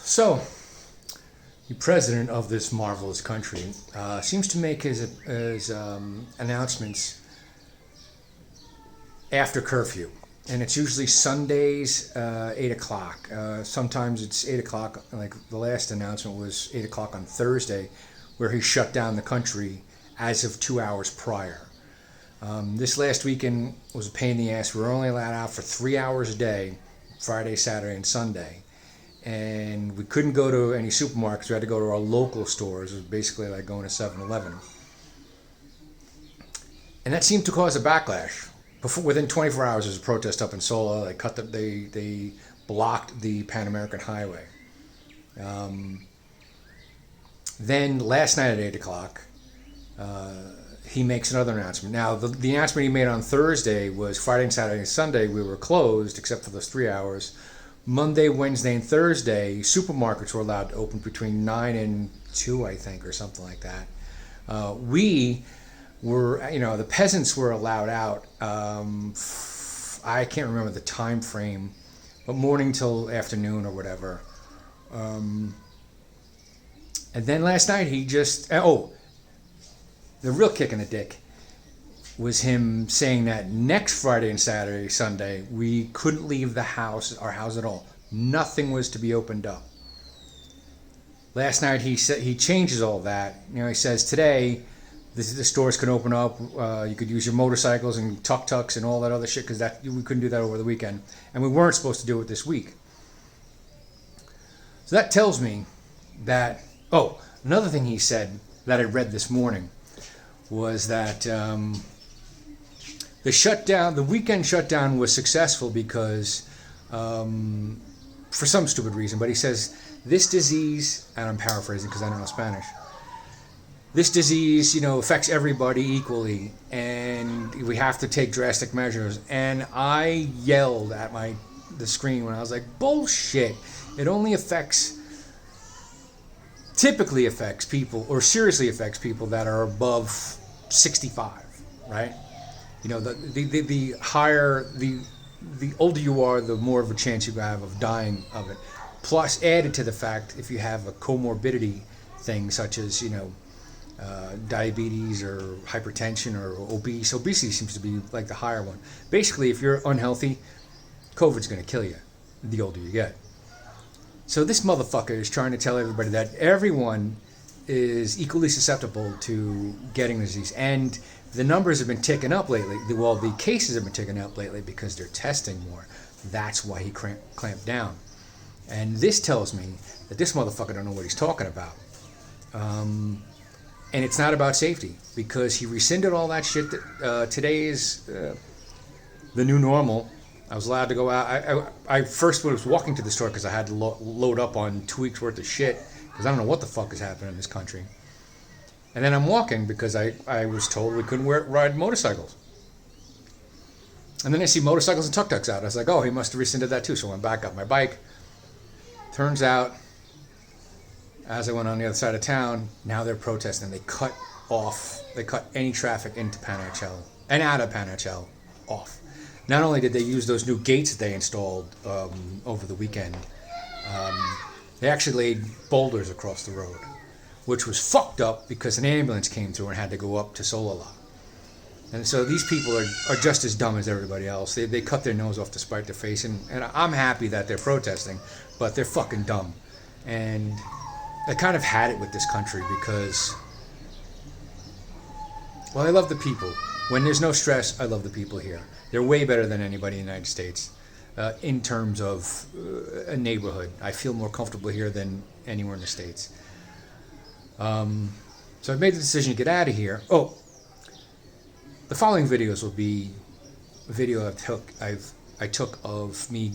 So, the president of this marvelous country seems to make his announcements after curfew. And it's usually Sundays, 8 o'clock. Sometimes it's 8 o'clock, like the last announcement was 8 o'clock on Thursday, where he shut down the country as of 2 hours prior. This last weekend was a pain in the ass. We were only allowed out for 3 hours a day, Friday, Saturday, and Sunday. And we couldn't go to any supermarkets. We had to go to our local stores. It was basically like going to 7-Eleven. And that seemed to cause a backlash. Within 24 hours, there was a protest up in Sola. They blocked the Pan American Highway. Then last night at 8 o'clock, he makes another announcement. Now, the announcement he made on Thursday was Friday and Saturday and Sunday we were closed, except for those 3 hours. Monday, Wednesday, and Thursday, supermarkets were allowed to open between 9 and 2, I think, or something like that. We were, the peasants were allowed out. I can't remember the time frame, but morning till afternoon or whatever. And then last night he just, the real kick in the dick was him saying that next Friday and Saturday, Sunday, we couldn't leave our house at all. Nothing was to be opened up. Last night he said he changes all that. He says today the stores can open up. You could use your motorcycles and tuk-tuks and all that other shit because we couldn't do that over the weekend, and we weren't supposed to do it this week. So that tells me that. Oh, another thing he said that I read this morning was that the weekend shutdown was successful because, for some stupid reason, but he says this disease, and I'm paraphrasing because I don't know Spanish, this disease, affects everybody equally, and we have to take drastic measures. And I yelled at the screen when I was like, bullshit. It only typically affects people, or seriously affects people that are above 65, right? The higher, the older you are, the more of a chance you have of dying of it. Plus, added to the fact, if you have a comorbidity thing such as, diabetes or hypertension or obesity seems to be like the higher one. Basically, if you're unhealthy, COVID's going to kill you the older you get. So this motherfucker is trying to tell everybody that everyone is equally susceptible to getting the disease. And the numbers have been ticking up lately. Well, the cases have been ticking up lately because they're testing more. That's why he clamped down. And this tells me that this motherfucker don't know what he's talking about. And it's not about safety because he rescinded all that shit. Today is the new normal. I was allowed to go out. I first was walking to the store because I had to load up on 2 weeks worth of shit because I don't know what the fuck is happening in this country. And then I'm walking because I was told we couldn't ride motorcycles. And then I see motorcycles and tuk-tuks out. I was like, oh, he must have rescinded that too. So I went back up my bike. Turns out, as I went on the other side of town, now they're protesting. They cut any traffic into Panajachel and out of Panajachel off. Not only did they use those new gates that they installed over the weekend, they actually laid boulders across the road, which was fucked up because an ambulance came through and had to go up to Solala. And so these people are just as dumb as everybody else. They cut their nose off to spite their face, and I'm happy that they're protesting, but they're fucking dumb. And I kind of had it with this country because, well, I love the people. When there's no stress, I love the people here. They're way better than anybody in the United States in terms of a neighborhood. I feel more comfortable here than anywhere in the States. So I made the decision to get out of here. Oh, the following videos will be a video I took of me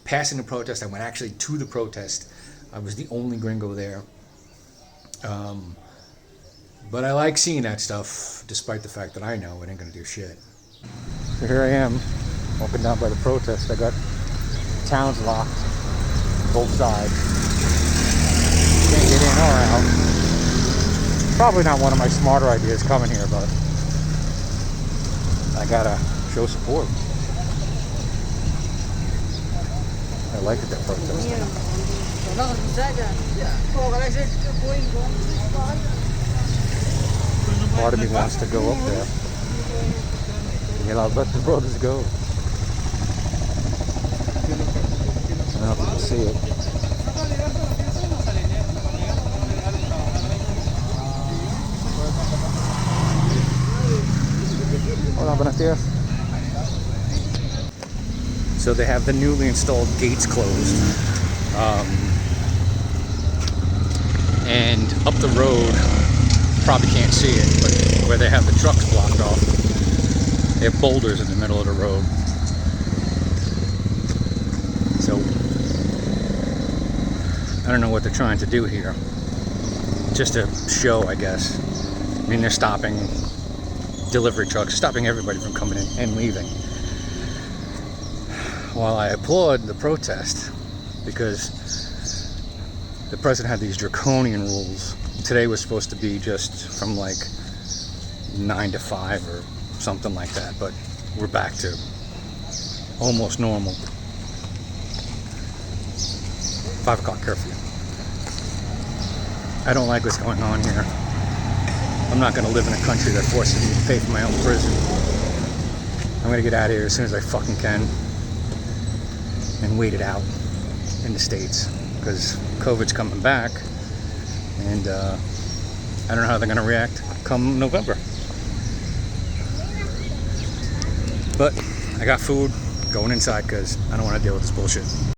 passing the protest. I went actually to the protest. I was the only gringo there. But I like seeing that stuff, despite the fact that I know it ain't gonna do shit. So here I am, walking down by the protest. I got towns locked, both sides. Can't get in or out. Probably not one of my smarter ideas coming here, but I gotta show support. I like it, that protest. Part of me wants to go up there. I'll let the brothers go. I don't know if you can see it. Hola, buenos días. So they have the newly installed gates closed. And up the road, probably can't see it, but where they have the trucks blocked off, they have boulders in the middle of the road. So I don't know what they're trying to do here. Just a show, I guess. I mean, they're stopping delivery trucks, stopping everybody from coming in and leaving. While I applaud the protest, because the president had these draconian rules. Today was supposed to be just from like 9 to 5 or something like that, but we're back to almost normal. 5 o'clock curfew. I don't like what's going on here. I'm not going to live in a country that forces me to pay for my own prison. I'm going to get out of here as soon as I fucking can and wait it out in the States, because COVID's coming back, and I don't know how they're going to react come November. But I got food, going inside because I don't want to deal with this bullshit.